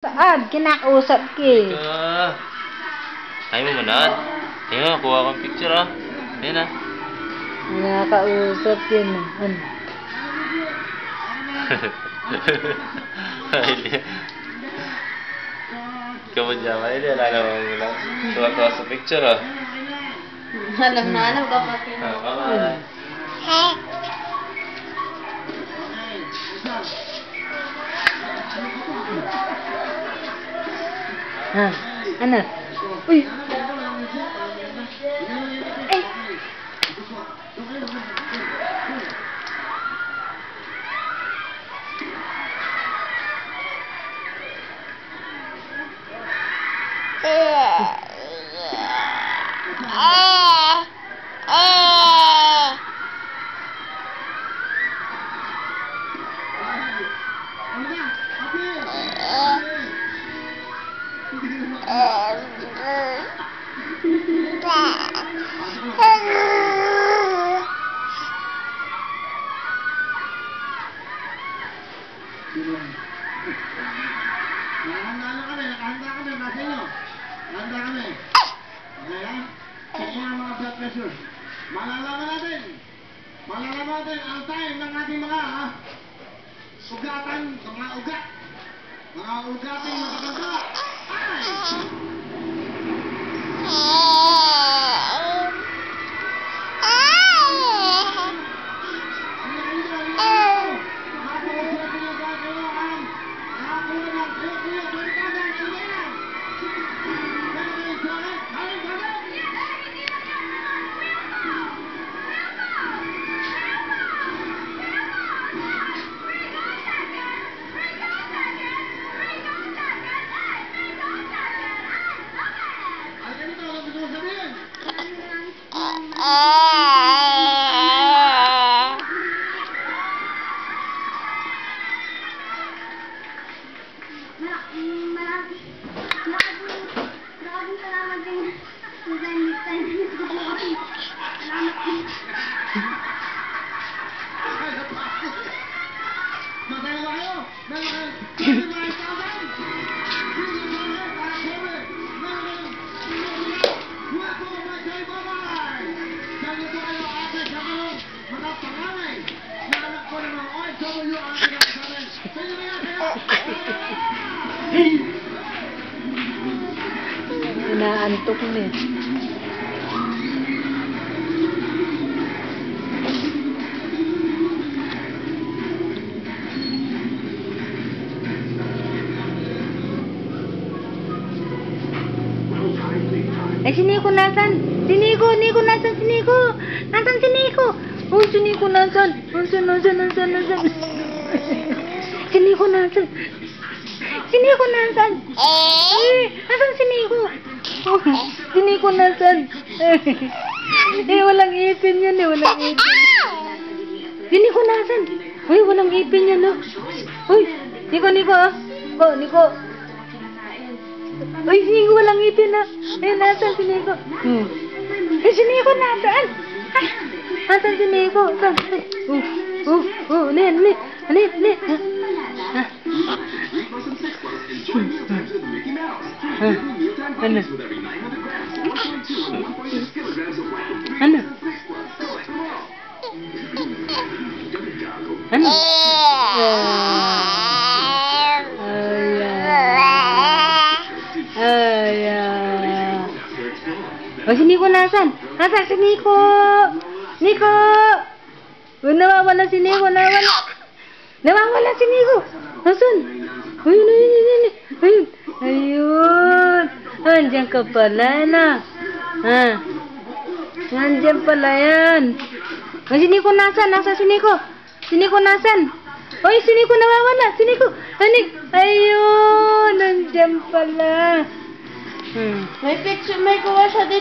Saan? Kinausap ki. Ayaw mo manood? Ayun, kuha kong picture ah. Ayun ah. Nakakausap yun. Ano? Kamu dyan, hindi alam mo lang. Tuwa-tuwa sa picture ah. Alam na alam ko bakit. Ano? Uy! Ay! Nakahanda kami, nasa inyo. Nakahanda kami. Okay ha? Check mo ang mga blood pressure. Malalaman natin ang time ng ating mga ugatan, mga ugat. Mga ugating makaganda. Ay! Inaantok na eh. Ay, si Nico nasan? Si Nico nasan? Si Nico! Nasan si Nico? Oh, si Nico nasan? Nasan? Si Nico nasan? Si Nico nasan? Nasan si Nico? Oh, si Nico nasan? Walang ipin yan walang ipin. Si Nico nasan? Uy, walang ipin yan Uy, Nico ah. Nico. Uy, si Nico walang ipin nasan si Nico? Si Nico nasan? Nasan si Nico? Ni. Ano? Oh, si Nico nasan? Nasan si Nico? Nico! Nawawala si Nico, nawawala si Nico. Nasan? Ayun. Nandiyan ka pala Nandiyan pala yan. Oh, si Nico nasan? Nasan si Nico? Si Nico nasan? Oy, si Nico nawawala. Si Nico. Ayun. Nandiyan pala. May picture, may kuha siya dito.